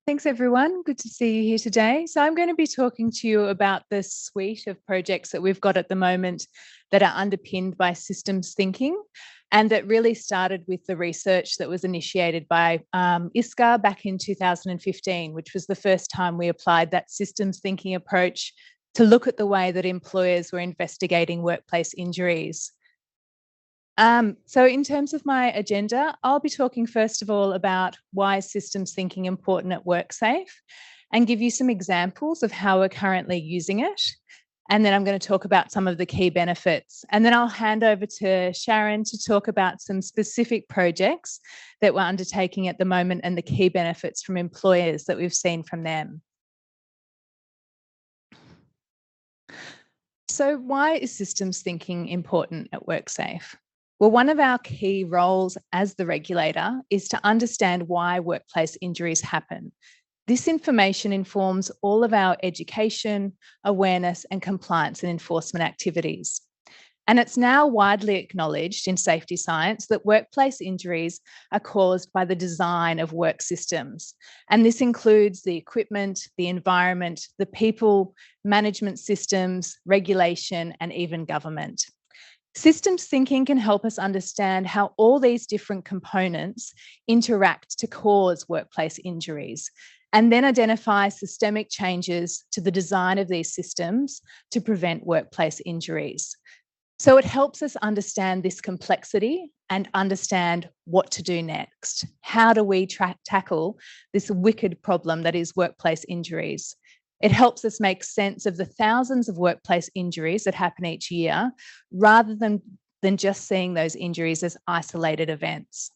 Thanks, everyone. Good to see you here today. So I'm going to be talking to you about the suite of projects that we've got at the moment that are underpinned by systems thinking, and that really started with the research that was initiated by ISCRR back in 2015, which was the first time we applied that systems thinking approach to look at the way that employers were investigating workplace injuries. So in terms of my agenda, I'll be talking first of all about why is systems thinking important at Worksafe, and give you some examples of how we're currently using it. And then I'm going to talk about some of the key benefits. And then I'll hand over to Sharon to talk about some specific projects that we're undertaking at the moment and the key benefits from employers that we've seen from them. So why is systems thinking important at Worksafe? Well, one of our key roles as the regulator is to understand why workplace injuries happen. This information informs all of our education, awareness, and compliance and enforcement activities. And it's now widely acknowledged in safety science that workplace injuries are caused by the design of work systems. And this includes the equipment, the environment, the people, management systems, regulation, and even government. Systems thinking can help us understand how all these different components interact to cause workplace injuries, and then identify systemic changes to the design of these systems to prevent workplace injuries. So it helps us understand this complexity and understand what to do next. How do we tackle this wicked problem that is workplace injuries? It helps us make sense of the thousands of workplace injuries that happen each year, rather than just seeing those injuries as isolated events.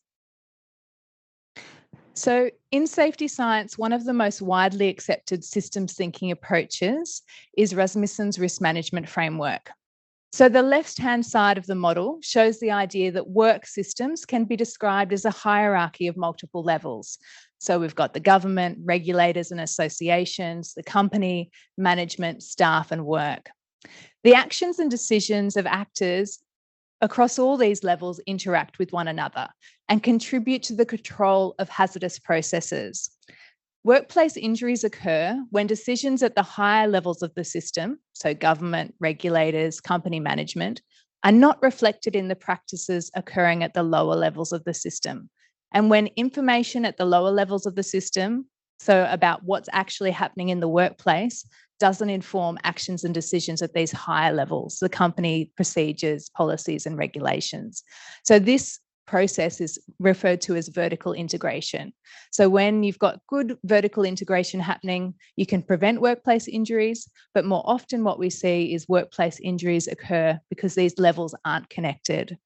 So in safety science, one of the most widely accepted systems thinking approaches is Rasmussen's risk management framework. So the left-hand side of the model shows the idea that work systems can be described as a hierarchy of multiple levels. So we've got the government, regulators and associations, the company, management, staff and work. The actions and decisions of actors across all these levels interact with one another and contribute to the control of hazardous processes. Workplace injuries occur when decisions at the higher levels of the system, so government, regulators, company management, are not reflected in the practices occurring at the lower levels of the system. And when information at the lower levels of the system, so about what's actually happening in the workplace, doesn't inform actions and decisions at these higher levels, the company procedures, policies, and regulations. So this process is referred to as vertical integration. So when you've got good vertical integration happening, you can prevent workplace injuries, but more often what we see is workplace injuries occur because these levels aren't connected.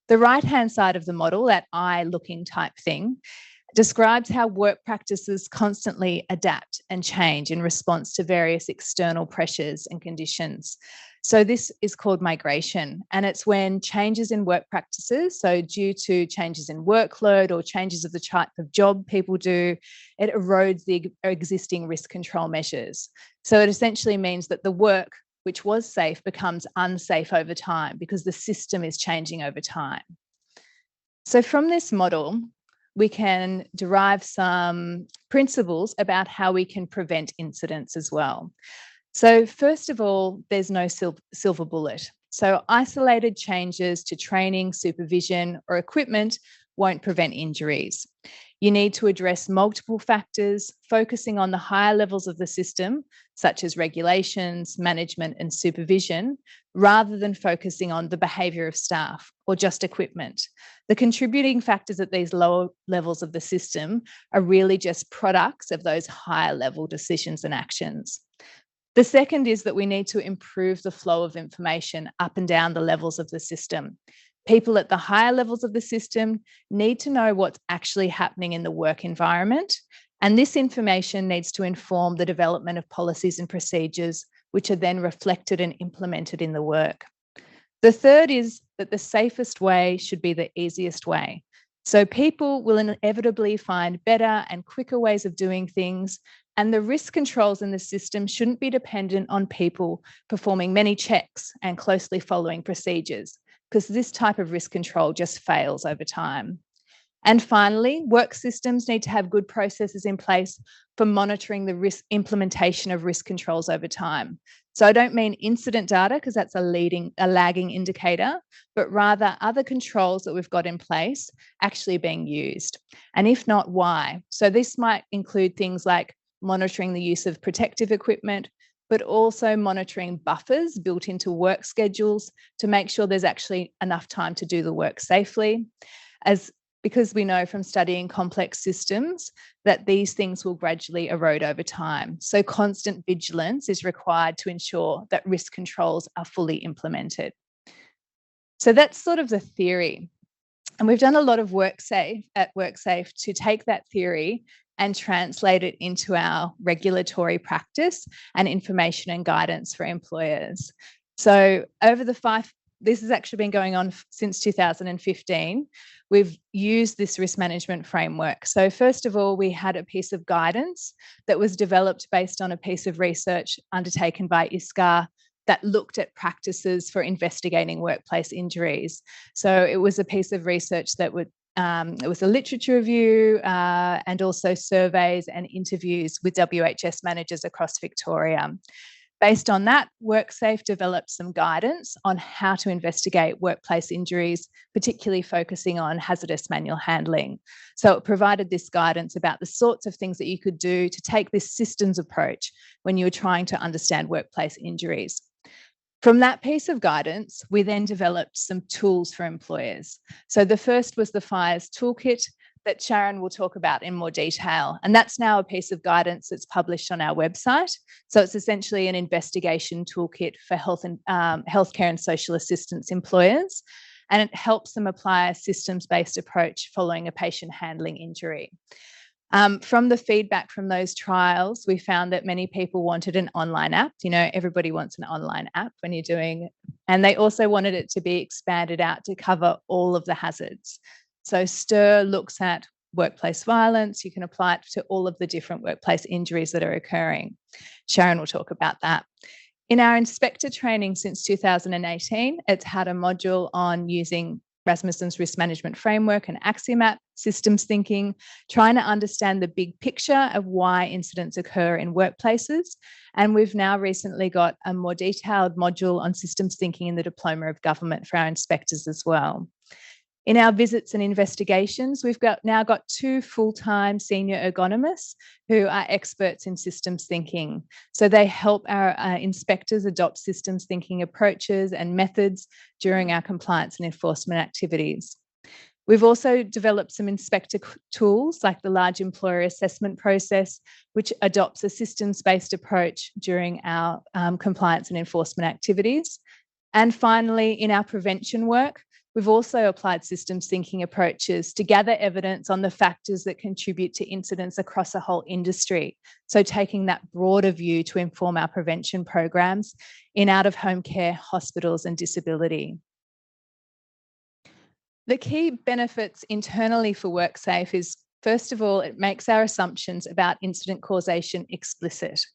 The right-hand side of the model, that eye-looking type thing, describes how work practices constantly adapt and change in response to various external pressures and conditions. So this is called migration, and it's when changes in work practices, so due to changes in workload or changes of the type of job people do, it erodes the existing risk control measures. So it essentially means that the work which was safe becomes unsafe over time because the system is changing over time. So from this model, we can derive some principles about how we can prevent incidents as well. So first of all, there's no silver bullet. So isolated changes to training, supervision, or equipment won't prevent injuries. You need to address multiple factors, focusing on the higher levels of the system, such as regulations, management, and supervision, rather than focusing on the behaviour of staff or just equipment. The contributing factors at these lower levels of the system are really just products of those higher level decisions and actions. The second is that we need to improve the flow of information up and down the levels of the system. People at the higher levels of the system need to know what's actually happening in the work environment, and this information needs to inform the development of policies and procedures, which are then reflected and implemented in the work. The third is that the safest way should be the easiest way. So people will inevitably find better and quicker ways of doing things, and the risk controls in the system shouldn't be dependent on people performing many checks and closely following procedures, because this type of risk control just fails over time. And finally, work systems need to have good processes in place for monitoring the implementation of risk controls over time. So I don't mean incident data, because that's a lagging indicator, but rather other controls that we've got in place actually being used. And if not, why? So this might include things like monitoring the use of protective equipment, but also monitoring buffers built into work schedules to make sure there's actually enough time to do the work safely. Because we know from studying complex systems that these things will gradually erode over time. So constant vigilance is required to ensure that risk controls are fully implemented. So that's sort of the theory. And we've done a lot of Worksafe to take that theory and translate it into our regulatory practice and information and guidance for employers. So this has actually been going on since 2015. We've used this risk management framework. So first of all, we had a piece of guidance that was developed based on a piece of research undertaken by ISCRR that looked at practices for investigating workplace injuries. So it was a piece of research that it was a literature review and also surveys and interviews with WHS managers across Victoria. Based on that, Worksafe developed some guidance on how to investigate workplace injuries, particularly focusing on hazardous manual handling. So it provided this guidance about the sorts of things that you could do to take this systems approach when you were trying to understand workplace injuries. From that piece of guidance, we then developed some tools for employers. So the first was the FIRES toolkit that Sharon will talk about in more detail. And that's now a piece of guidance that's published on our website. So it's essentially an investigation toolkit for healthcare and social assistance employers. And it helps them apply a systems-based approach following a patient handling injury. From the feedback from those trials, we found that many people wanted an online app. You know, everybody wants an online app when you're doing, and they also wanted it to be expanded out to cover all of the hazards. So ISCRR looks at workplace violence. You can apply it to all of the different workplace injuries that are occurring. Sharon will talk about that. In our inspector training since 2018, it's had a module on using Rasmussen's risk management framework and Axiomat systems thinking, trying to understand the big picture of why incidents occur in workplaces. And we've now recently got a more detailed module on systems thinking in the Diploma of Government for our inspectors as well. In our visits and investigations, we've now got 2 full-time senior ergonomists who are experts in systems thinking. So they help our inspectors adopt systems thinking approaches and methods during our compliance and enforcement activities. We've also developed some inspector tools like the large employer assessment process, which adopts a systems-based approach during our compliance and enforcement activities. And finally, in our prevention work, we've also applied systems thinking approaches to gather evidence on the factors that contribute to incidents across a whole industry. So taking that broader view to inform our prevention programs in out-of-home care, hospitals and disability. The key benefits internally for Worksafe is, first of all, it makes our assumptions about incident causation explicit.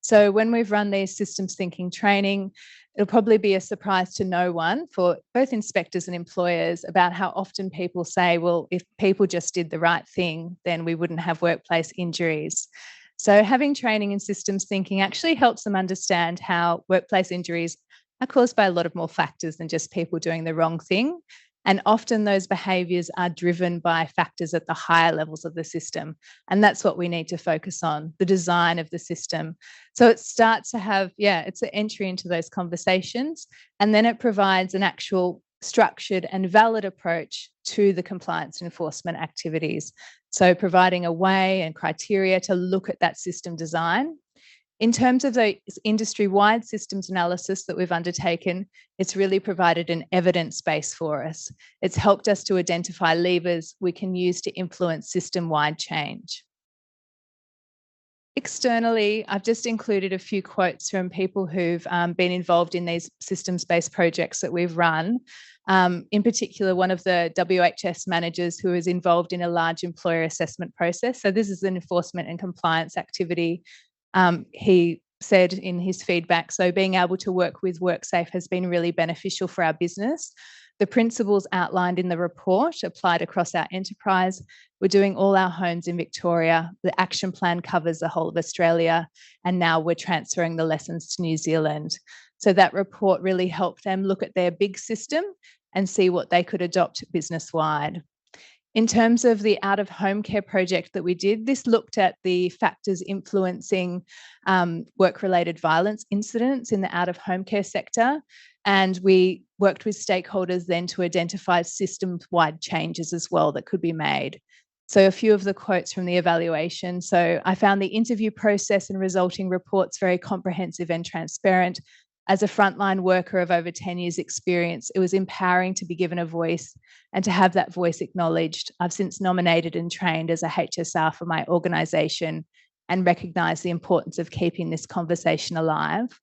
So when we've run these systems thinking training, it'll probably be a surprise to no one for both inspectors and employers about how often people say, well, if people just did the right thing, then we wouldn't have workplace injuries. So having training in systems thinking actually helps them understand how workplace injuries are caused by a lot of more factors than just people doing the wrong thing. And often those behaviours are driven by factors at the higher levels of the system. And that's what we need to focus on, the design of the system. So it starts to have, it's an entry into those conversations. And then it provides an actual structured and valid approach to the compliance and enforcement activities. So providing a way and criteria to look at that system design. In terms of the industry-wide systems analysis that we've undertaken, it's really provided an evidence base for us. It's helped us to identify levers we can use to influence system-wide change. Externally, I've just included a few quotes from people who've been involved in these systems-based projects that we've run. In particular, one of the WHS managers who is involved in a large employer assessment process. So this is an enforcement and compliance activity. He said in his feedback, so being able to work with Worksafe has been really beneficial for our business. The principles outlined in the report applied across our enterprise. We're doing all our homes in Victoria. The action plan covers the whole of Australia, and now we're transferring the lessons to New Zealand. So that report really helped them look at their big system and see what they could adopt business-wide. In terms of the out-of-home care project that we did, this looked at the factors influencing work-related violence incidents in the out-of-home care sector, and we worked with stakeholders then to identify system-wide changes as well that could be made. So a few of the quotes from the evaluation. So I found the interview process and resulting reports very comprehensive and transparent. As a frontline worker of over 10 years experience, it was empowering to be given a voice and to have that voice acknowledged. I've since nominated and trained as a HSR for my organisation and recognise the importance of keeping this conversation alive.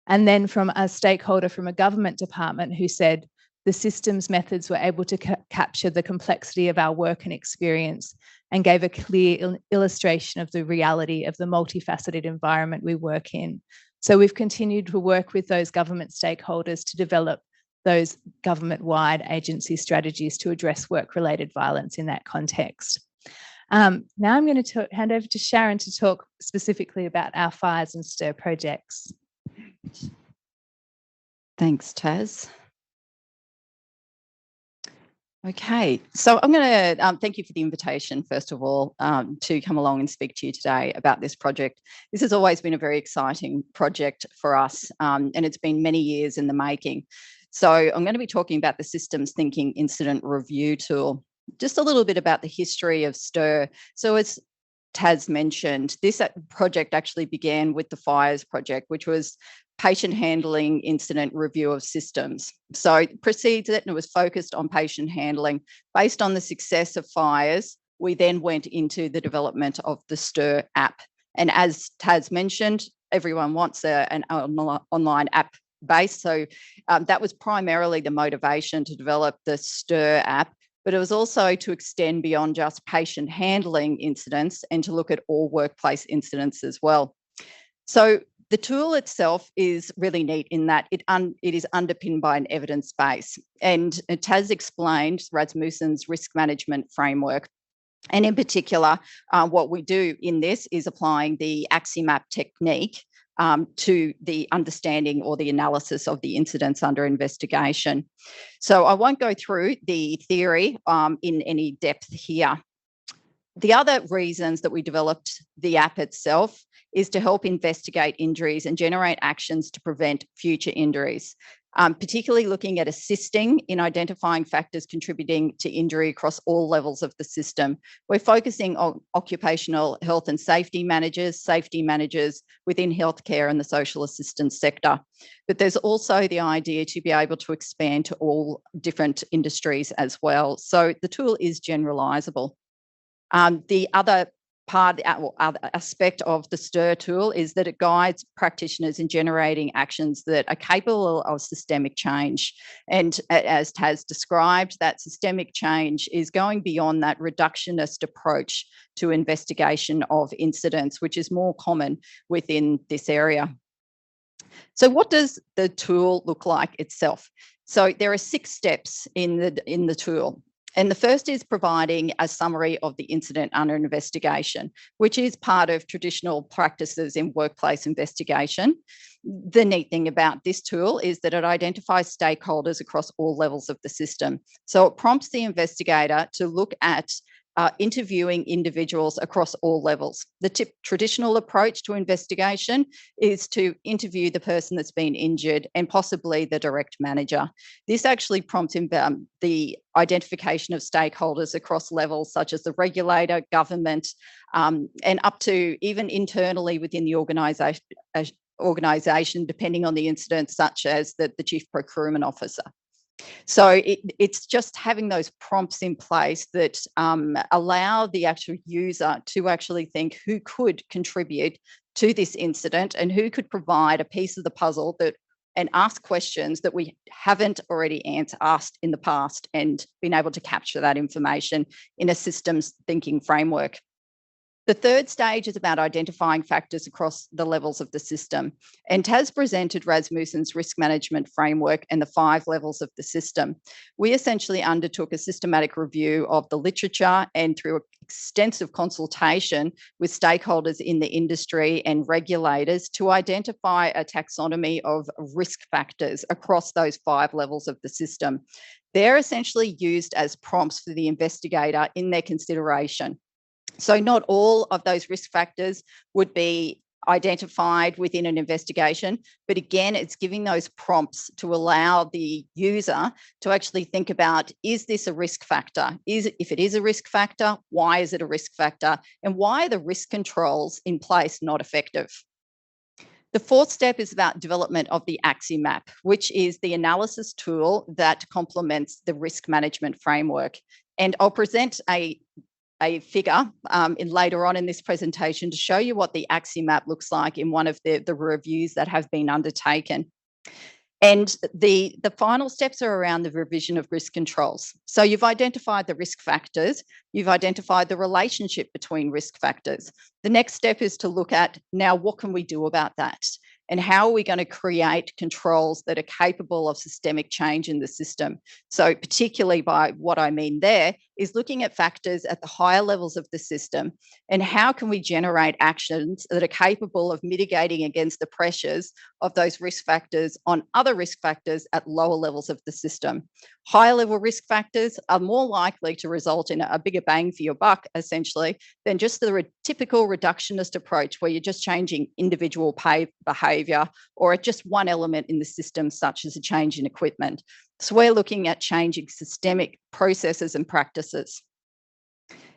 And then from a stakeholder from a government department who said the systems methods were able to capture the complexity of our work and experience and gave a clear illustration of the reality of the multifaceted environment we work in. So we've continued to work with those government stakeholders to develop those government-wide agency strategies to address work-related violence in that context. Now I'm going to hand over to Sharon to talk specifically about our fires and STIR projects. Thanks, Taz. Okay, so I'm going to thank you for the invitation, first of all, to come along and speak to you today about this project. This has always been a very exciting project for us, and it's been many years in the making. So I'm going to be talking about the Systems Thinking Incident Review Tool, just a little bit about the history of STIR. So as Taz mentioned, this project actually began with the FIRES project, which was patient handling incident review of systems. So it proceeds and it was focused on patient handling. Based on the success of FIRES, we then went into the development of the STIR app. And as Taz mentioned, everyone wants an online app base. So that was primarily the motivation to develop the STIR app, but it was also to extend beyond just patient handling incidents and to look at all workplace incidents as well. So the tool itself is really neat in that it is underpinned by an evidence base. And Taz explained Rasmussen's risk management framework. And in particular, what we do in this is applying the AXIMAP technique to the understanding or the analysis of the incidents under investigation. So I won't go through the theory in any depth here. The other reasons that we developed the app itself is to help investigate injuries and generate actions to prevent future injuries, particularly looking at assisting in identifying factors contributing to injury across all levels of the system. We're focusing on occupational health and safety managers within healthcare and the social assistance sector. But there's also the idea to be able to expand to all different industries as well. So the tool is generalisable. The other other aspect of the STIR tool is that it guides practitioners in generating actions that are capable of systemic change. And as Taz described, that systemic change is going beyond that reductionist approach to investigation of incidents, which is more common within this area. So what does the tool look like itself? So there are 6 steps in the tool. And the first is providing a summary of the incident under investigation, which is part of traditional practices in workplace investigation. The neat thing about this tool is that it identifies stakeholders across all levels of the system. So it prompts the investigator to look at interviewing individuals across all levels. The traditional approach to investigation is to interview the person that's been injured and possibly the direct manager. This actually prompts the identification of stakeholders across levels such as the regulator, government, and up to even internally within the organisation, depending on the incident, such as the chief procurement officer. So it's just having those prompts in place that allow the actual user to actually think who could contribute to this incident and who could provide a piece of the puzzle and ask questions that we haven't already asked in the past and been able to capture that information in a systems thinking framework. The third stage is about identifying factors across the levels of the system. And Tas presented Rasmussen's risk management framework and the 5 levels of the system. We essentially undertook a systematic review of the literature and through extensive consultation with stakeholders in the industry and regulators to identify a taxonomy of risk factors across those 5 levels of the system. They're essentially used as prompts for the investigator in their consideration. So not all of those risk factors would be identified within an investigation, but again, it's giving those prompts to allow the user to actually think about, is this a risk factor? If it is a risk factor, why is it a risk factor? And why are the risk controls in place not effective? The fourth step is about development of the AXI map, which is the analysis tool that complements the risk management framework. And I'll present a figure later on in this presentation to show you what the AXI map looks like in one of the reviews that have been undertaken. And the final steps are around the revision of risk controls. So you've identified the risk factors, you've identified the relationship between risk factors. The next step is to look at, now what can we do about that? And how are we going to create controls that are capable of systemic change in the system? So particularly by what I mean there is looking at factors at the higher levels of the system and how can we generate actions that are capable of mitigating against the pressures of those risk factors on other risk factors at lower levels of the system. Higher level risk factors are more likely to result in a bigger bang for your buck, essentially, than just the typical reductionist approach where you're just changing individual behaviour or just one element in the system, such as a change in equipment. So we're looking at changing systemic processes and practices.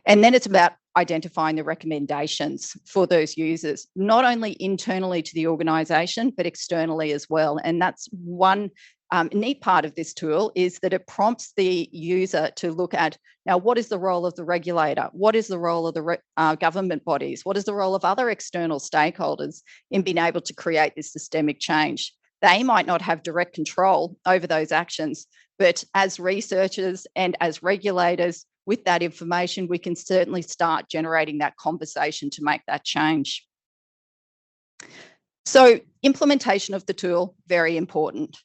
And then it's about identifying the recommendations for those users, not only internally to the organisation, but externally as well. And that's one neat part of this tool is that it prompts the user to look at, now, what is the role of the regulator? What is the role of the government bodies? What is the role of other external stakeholders in being able to create this systemic change? They might not have direct control over those actions, but as researchers and as regulators, with that information, we can certainly start generating that conversation to make that change. So implementation of the tool, very important.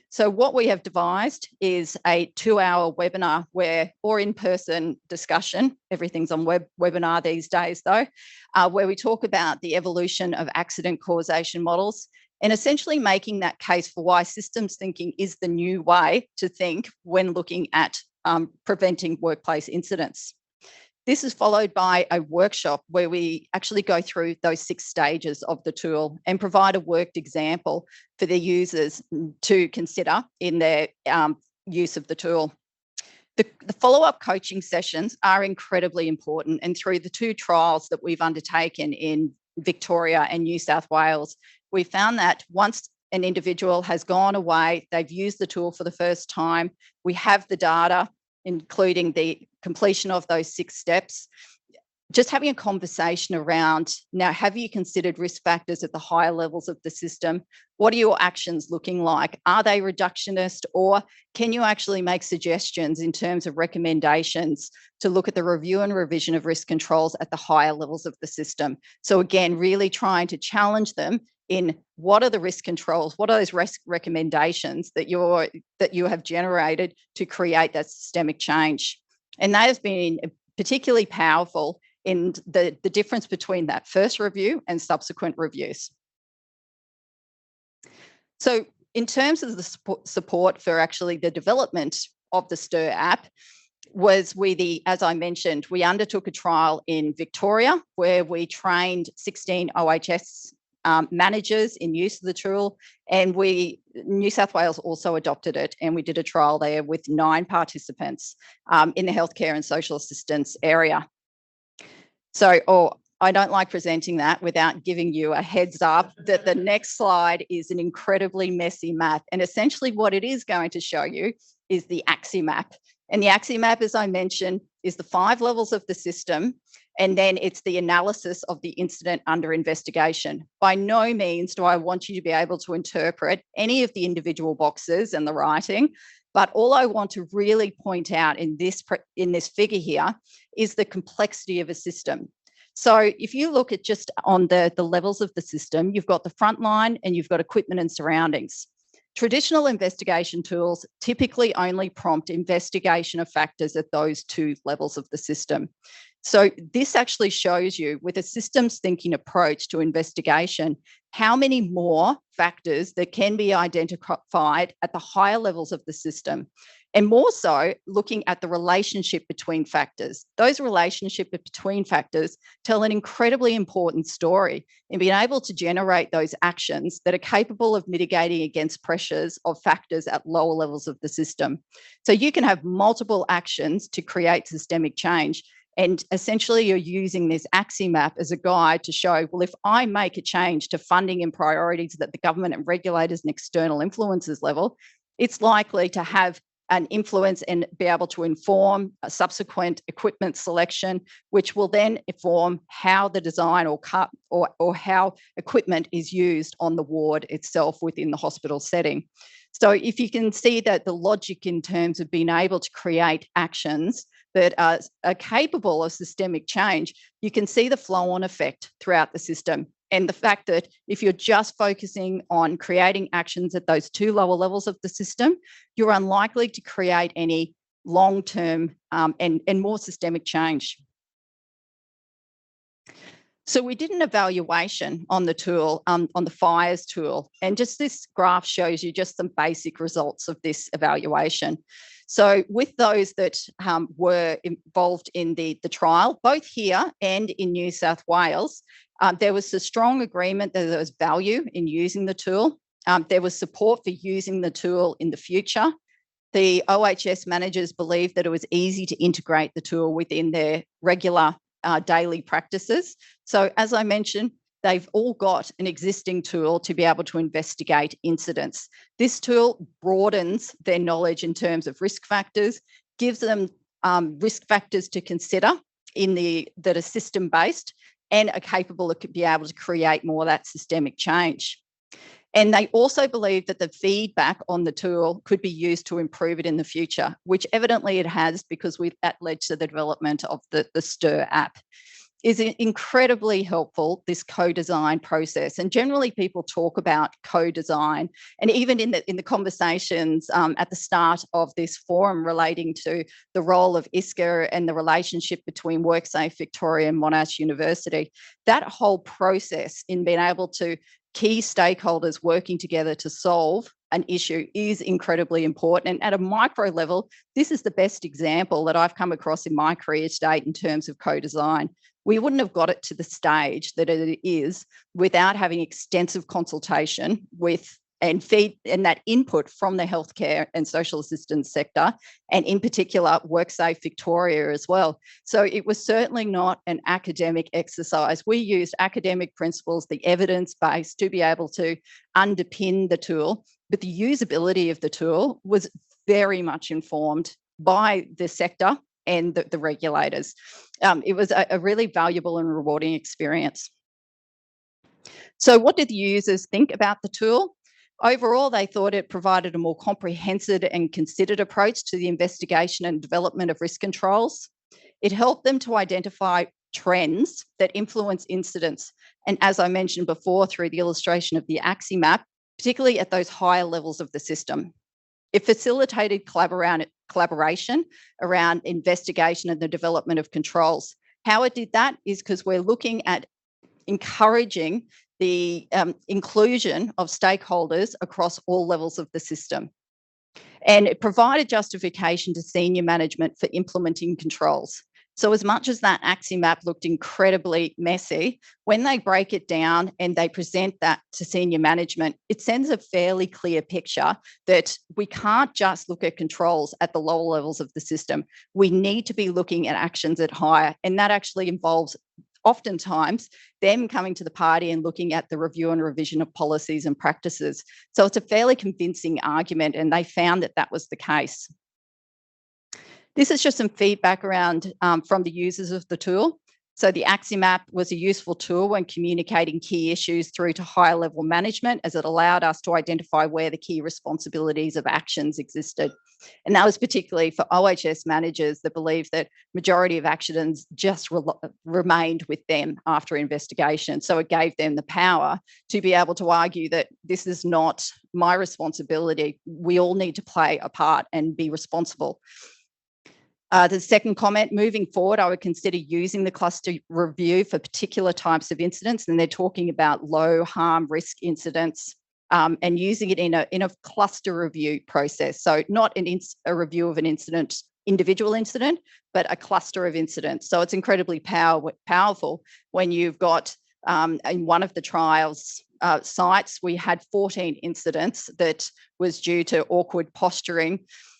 So what we have devised is a 2-hour webinar or in-person discussion, everything's on webinar these days though, where we talk about the evolution of accident causation models and essentially making that case for why systems thinking is the new way to think when looking at preventing workplace incidents. This is followed by a workshop where we actually go through those 6 stages of the tool and provide a worked example for the users to consider in their use of the tool. The follow-up coaching sessions are incredibly important, and through the 2 trials that we've undertaken in Victoria and New South Wales, we found that once an individual has gone away, they've used the tool for the first time, we have the data, including the completion of those 6 steps, just having a conversation around, now, have you considered risk factors at the higher levels of the system? What are your actions looking like? Are they reductionist, or can you actually make suggestions in terms of recommendations to look at the review and revision of risk controls at the higher levels of the system? So again, really trying to challenge them in what are the risk controls, what are those risk recommendations that you have generated to create that systemic change. And that has been particularly powerful in the difference between that first review and subsequent reviews. So in terms of the support for actually the development of the ISCRR app, as I mentioned, we undertook a trial in Victoria where we trained 16 OHS managers in use of the tool, and New South Wales also adopted it, and we did a trial there with 9 participants in the healthcare and social assistance area. So, I don't like presenting that without giving you a heads up that the next slide is an incredibly messy map, and essentially what it is going to show you is the AXI map. And the AXI map, as I mentioned, is the 5 levels of the system, and then it's the analysis of the incident under investigation. By no means do I want you to be able to interpret any of the individual boxes and the writing, but all I want to really point out in this figure here is the complexity of a system. So if you look at just on the levels of the system, you've got the front line and you've got equipment and surroundings. Traditional investigation tools typically only prompt investigation of factors at those two levels of the system. So this actually shows you, with a systems thinking approach to investigation, how many more factors that can be identified at the higher levels of the system. And more so, looking at the relationship between factors. Those relationships between factors tell an incredibly important story in being able to generate those actions that are capable of mitigating against pressures of factors at lower levels of the system. So you can have multiple actions to create systemic change. And essentially, you're using this AXI map as a guide to show, well, if I make a change to funding and priorities at the government and regulators and external influencers level, it's likely to have an influence and be able to inform a subsequent equipment selection, which will then inform how the design or how equipment is used on the ward itself within the hospital setting. So if you can see that the logic in terms of being able to create actions that are capable of systemic change, you can see the flow-on effect throughout the system. And the fact that if you're just focusing on creating actions at those two lower levels of the system, you're unlikely to create any long-term and more systemic change. So we did an evaluation on the tool, on the FIRES tool, and just this graph shows you just some basic results of this evaluation. So with those that were involved in the trial, both here and in New South Wales, there was a strong agreement that there was value in using the tool. There was support for using the tool in the future. The OHS managers believed that it was easy to integrate the tool within their regular daily practices. So as I mentioned, they've all got an existing tool to be able to investigate incidents. This tool broadens their knowledge in terms of risk factors, gives them risk factors to consider that are system-based and are capable of be able to create more of that systemic change. And they also believe that the feedback on the tool could be used to improve it in the future, which evidently it has, because that led to the development of the ISCRR app. Is incredibly helpful, this co-design process. And generally people talk about co-design, and even in the conversations at the start of this forum relating to the role of ISCRR and the relationship between Worksafe Victoria and Monash University, that whole process in being able to key stakeholders working together to solve an issue is incredibly important. And at a micro level, this is the best example that I've come across in my career to date in terms of co-design. We wouldn't have got it to the stage that it is without having extensive consultation with and that input from the healthcare and social assistance sector, and in particular Worksafe Victoria as well. So it was certainly not an academic exercise. We used academic principles, the evidence base, to be able to underpin the tool, but the usability of the tool was very much informed by the sector and the regulators. It was a really valuable and rewarding experience. So what did the users think about the tool? Overall, they thought it provided a more comprehensive and considered approach to the investigation and development of risk controls. It helped them to identify trends that influence incidents. And as I mentioned before, through the illustration of the AXI map, particularly at those higher levels of the system. It facilitated collaboration around investigation and the development of controls. How it did that is because we're looking at encouraging the inclusion of stakeholders across all levels of the system. And it provided justification to senior management for implementing controls. So as much as that AXI map looked incredibly messy, when they break it down and they present that to senior management, it sends a fairly clear picture that we can't just look at controls at the lower levels of the system. We need to be looking at actions at higher, and that actually involves oftentimes them coming to the party and looking at the review and revision of policies and practices. So it's a fairly convincing argument, and they found that that was the case. This is just some feedback around from the users of the tool. So the AXI map was a useful tool when communicating key issues through to higher level management, as it allowed us to identify where the key responsibilities of actions existed. And that was particularly for OHS managers that believed that majority of actions just remained with them after investigation. So it gave them the power to be able to argue that this is not my responsibility. We all need to play a part and be responsible. The second comment, moving forward, I would consider using the cluster review for particular types of incidents, and they're talking about low harm risk incidents, and using it in a cluster review process. So not a review of an incident, individual incident, but a cluster of incidents. So it's incredibly powerful when you've got, in one of the trials sites, we had 14 incidents that was due to awkward posturing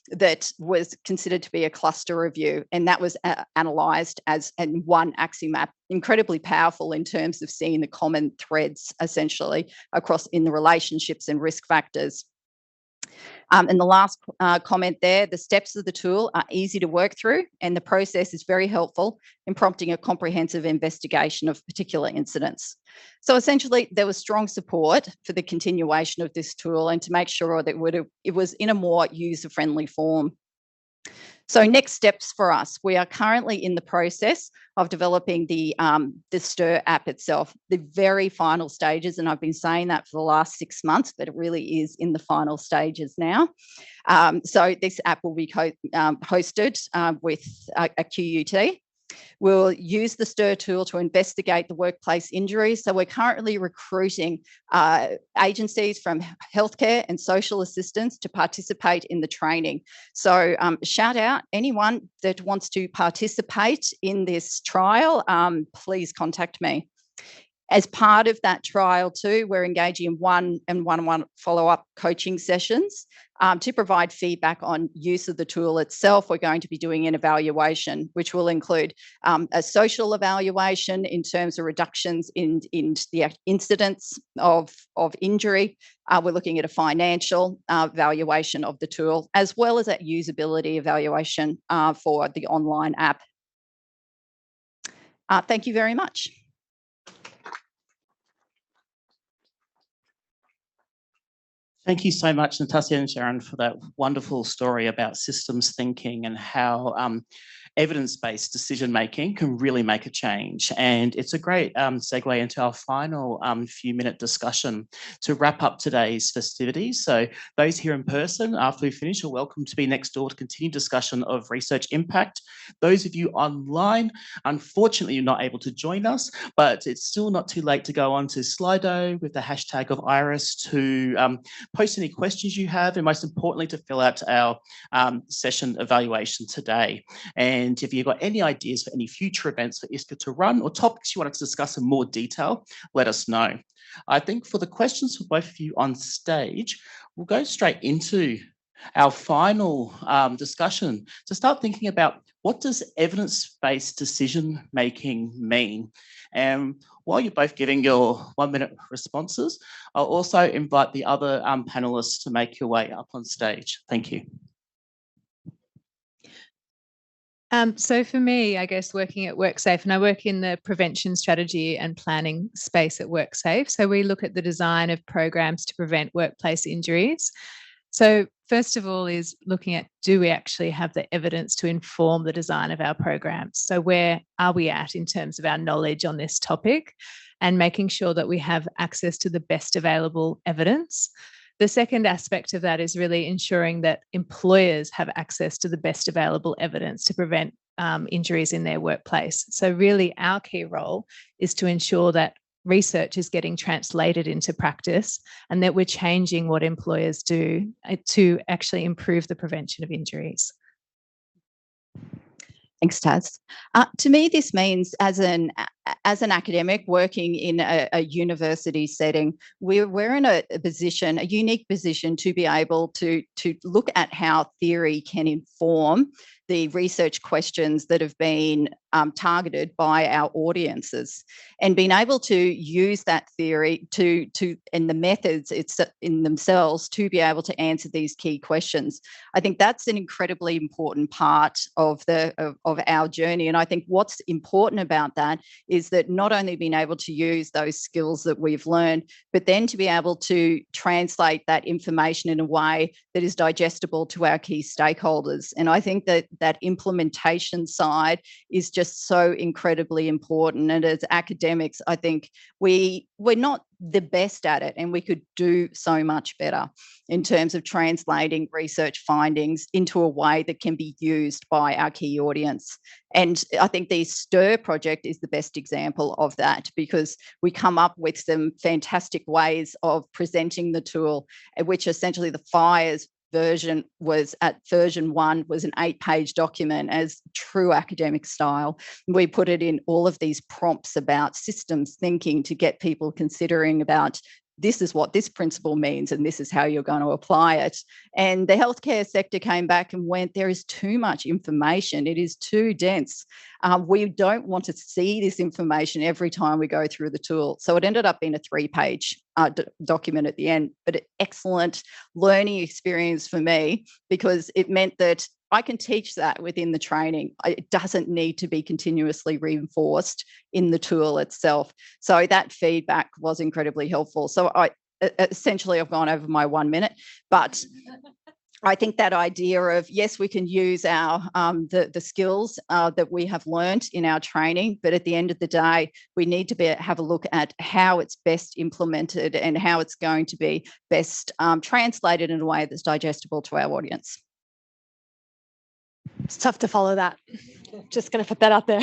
that was considered to be a cluster review, and that was analysed as in one AXIMAP. Incredibly powerful in terms of seeing the common threads essentially across in the relationships and risk factors. And the last comment there, the steps of the tool are easy to work through, and the process is very helpful in prompting a comprehensive investigation of particular incidents. So essentially, there was strong support for the continuation of this tool and to make sure that it was in a more user-friendly form. So next steps for us, we are currently in the process of developing the ISCRR app itself, the very final stages, and I've been saying that for the last 6 months, but it really is in the final stages now. So this app will be hosted with a QUT. We'll use the ISCRR tool to investigate the workplace injuries. So we're currently recruiting agencies from healthcare and social assistance to participate in the training. So shout out anyone that wants to participate in this trial, please contact me. As part of that trial too, we're engaging in one-on-one follow-up coaching sessions to provide feedback on use of the tool itself. We're going to be doing an evaluation, which will include a social evaluation in terms of reductions in the incidence of injury. We're looking at a financial evaluation of the tool, as well as that usability evaluation for the online app. Thank you very much. Thank you so much, Natassia and Sharon, for that wonderful story about systems thinking and how evidence-based decision-making can really make a change. And it's a great segue into our final few-minute discussion to wrap up today's festivities. So those here in person, after we finish, are welcome to be next door to continue discussion of research impact. Those of you online, unfortunately, you're not able to join us, but it's still not too late to go on to Slido with the hashtag of Iris to post any questions you have, and most importantly, to fill out our session evaluation today. And if you've got any ideas for any future events for ISCRR to run or topics you wanted to discuss in more detail, let us know. I think for the questions for both of you on stage, we'll go straight into our final discussion to start thinking about what does evidence-based decision-making mean? And while you're both giving your 1-minute responses, I'll also invite the other panelists to make your way up on stage. Thank you. So for me, I guess working at Worksafe, and I work in the prevention strategy and planning space at Worksafe. So we look at the design of programs to prevent workplace injuries. So first of all is looking at, do we actually have the evidence to inform the design of our programs? So where are we at in terms of our knowledge on this topic, and making sure that we have access to the best available evidence. The second aspect of that is really ensuring that employers have access to the best available evidence to prevent injuries in their workplace. So really our key role is to ensure that research is getting translated into practice and that we're changing what employers do to actually improve the prevention of injuries. Thanks, Taz. To me, this means as an academic working in a university setting, we're in a unique position to be able to look at how theory can inform the research questions that have been targeted by our audiences, and being able to use that theory and the methods in themselves to be able to answer these key questions. I think that's an incredibly important part of our journey. And I think what's important about that is that not only being able to use those skills that we've learned, but then to be able to translate that information in a way that is digestible to our key stakeholders. And I think that that implementation side is just so incredibly important. And as academics, I think we're not the best at it, and we could do so much better in terms of translating research findings into a way that can be used by our key audience. And I think the ISCRR project is the best example of that, because we come up with some fantastic ways of presenting the tool, which essentially the FIRES version was at version 1 was an 8-page document as true academic style. We put it in all of these prompts about systems thinking to get people considering about this is what this principle means and this is how you're going to apply it. And the healthcare sector came back and went, there is too much information. It is too dense. We don't want to see this information every time we go through the tool. So it ended up being a 3-page document at the end, but an excellent learning experience for me, because it meant that I can teach that within the training. It doesn't need to be continuously reinforced in the tool itself. So that feedback was incredibly helpful. So I've gone over my 1 minute, but I think that idea of, yes, we can use our the skills that we have learned in our training, but at the end of the day, we need to have a look at how it's best implemented and how it's going to be best translated in a way that's digestible to our audience. It's tough to follow that. Just going to put that out there.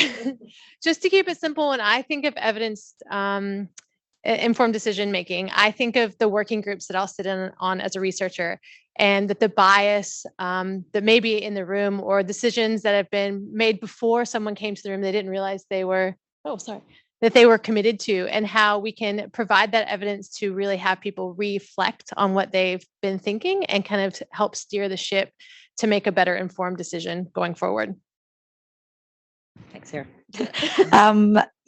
Just to keep it simple, when I think of evidence-informed decision making, I think of the working groups that I'll sit in on as a researcher, and that the bias that may be in the room, or decisions that have been made before someone came to the room they didn't realize they were, that they were committed to, and how we can provide that evidence to really have people reflect on what they've been thinking and kind of help steer the ship to make a better informed decision going forward. Thanks, Sarah.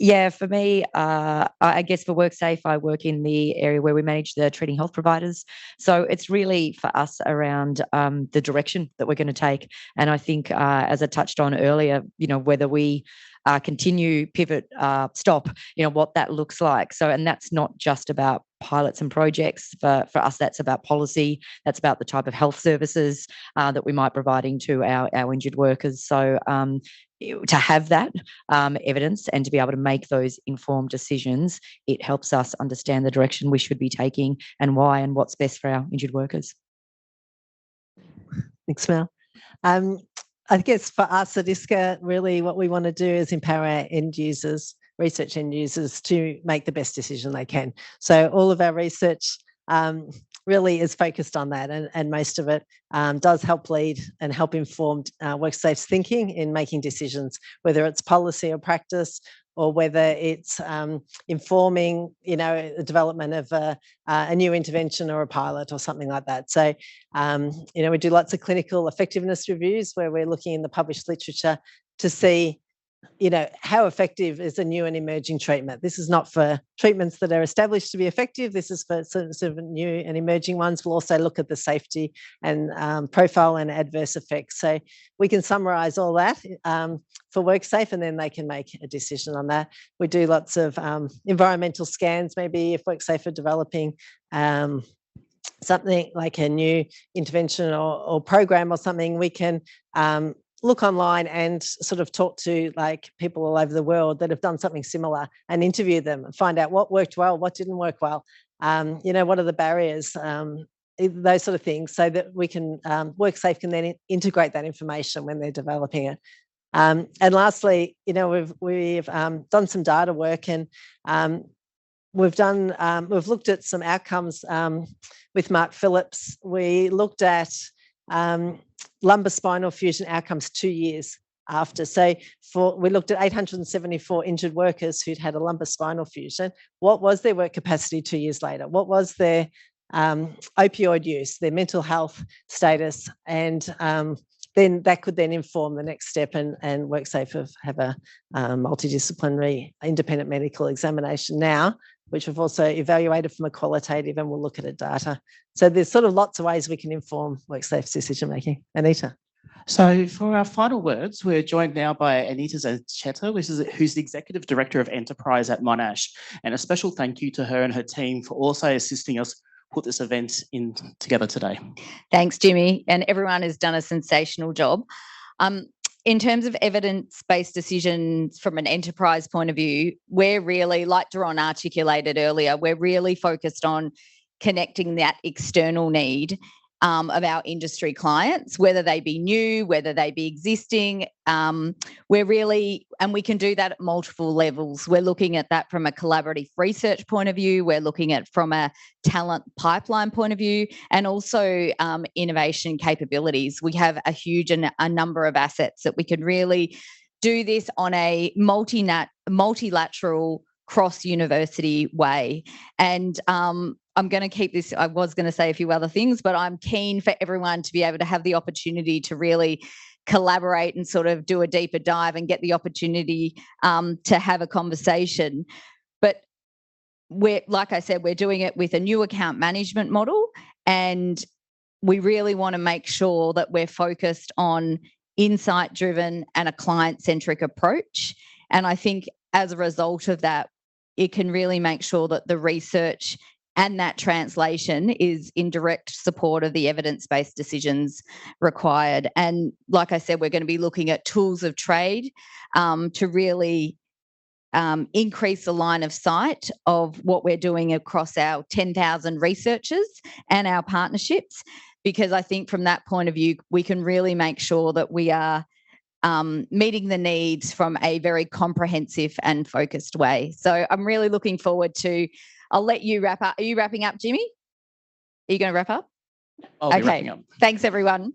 Yeah, for me, I guess for Worksafe, I work in the area where we manage the treating health providers. So it's really for us around the direction that we're going to take. And I think, as I touched on earlier, whether we continue, pivot, stop, what that looks like. So, and that's not just about pilots and projects. For us, that's about policy. That's about the type of health services that we might be providing to our injured workers. So to have that evidence and to be able to make those informed decisions, it helps us understand the direction we should be taking and why and what's best for our injured workers. Thanks, Mel. I guess for us at ISCRR, really what we want to do is empower our end users, research end users, to make the best decision they can. So all of our research really is focused on that, and most of it does help lead and help inform Worksafe's thinking in making decisions, whether it's policy or practice, or whether it's informing, the development of a new intervention or a pilot or something like that. So, we do lots of clinical effectiveness reviews where we're looking in the published literature to see, how effective is a new and emerging treatment. This is not for treatments that are established to be effective. This is for sort of new and emerging ones. We'll also look at the safety and profile and adverse effects. So we can summarise all that for Worksafe, and then they can make a decision on that. We do lots of environmental scans. Maybe if Worksafe are developing something like a new intervention or program or something, we can look online and sort of talk to people all over the world that have done something similar and interview them and find out what worked well, what didn't work well, what are the barriers, those sort of things, so that we can, Worksafe can then integrate that information when they're developing it. And lastly, we've done some data work, and we've looked at some outcomes with Mark Phillips. We looked at lumbar spinal fusion outcomes 2 years after. So we looked at 874 injured workers who'd had a lumbar spinal fusion. What was their work capacity 2 years later? What was their opioid use, their mental health status? And then that could then inform the next step, and Worksafe have a multidisciplinary independent medical examination now, which we've also evaluated from a qualitative, and we'll look at the data. So there's sort of lots of ways we can inform Worksafe's decision making. Anita. So for our final words, we're joined now by Anita Zanchetta, who's the Executive Director of Enterprise at Monash. And a special thank you to her and her team for also assisting us put this event in together today. Thanks, Jimmy. And everyone has done a sensational job. In terms of evidence-based decisions from an enterprise point of view, we're really, like Daron articulated earlier, we're really focused on connecting that external need of our industry clients, whether they be new, whether they be existing. We're really, and we can do that at multiple levels. We're looking at that from a collaborative research point of view. We're looking at from a talent pipeline point of view, and also innovation capabilities. We have a huge a number of assets that we can really do this on a multilateral cross-university way. And I'm going to keep this, I was going to say a few other things, but I'm keen for everyone to be able to have the opportunity to really collaborate and sort of do a deeper dive and get the opportunity to have a conversation. But like I said, we're doing it with a new account management model, and we really want to make sure that we're focused on insight-driven and a client-centric approach. And I think as a result of that, it can really make sure that the research and that translation is in direct support of the evidence-based decisions required. And like I said, we're going to be looking at tools of trade to really increase the line of sight of what we're doing across our 10,000 researchers and our partnerships, because I think from that point of view, we can really make sure that we are meeting the needs from a very comprehensive and focused way. So I'm really looking forward to, I'll let you wrap up. Are you wrapping up, Jimmy? Are you going to wrap up? I'll be wrapping up. Thanks, everyone.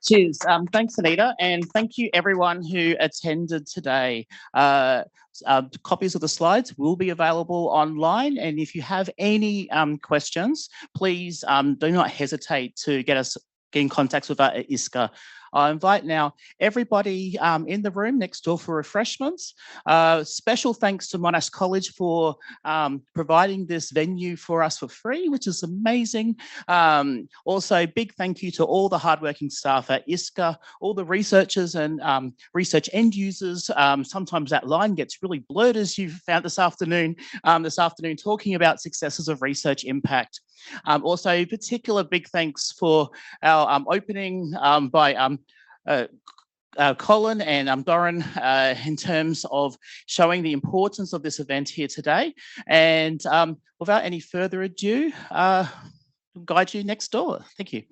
Cheers. Thanks, Anita. And thank you, everyone who attended today. Copies of the slides will be available online. And if you have any questions, please do not hesitate to get in contact with us at ISCRR. I invite now everybody in the room next door for refreshments. Special thanks to Monash College for providing this venue for us for free, which is amazing. Also, big thank you to all the hardworking staff at ISCRR, all the researchers and research end users. Sometimes that line gets really blurred, as you found this afternoon talking about successes of research impact. Also, particular big thanks for our opening by Colin and Doran in terms of showing the importance of this event here today. And without any further ado, I'll guide you next door. Thank you.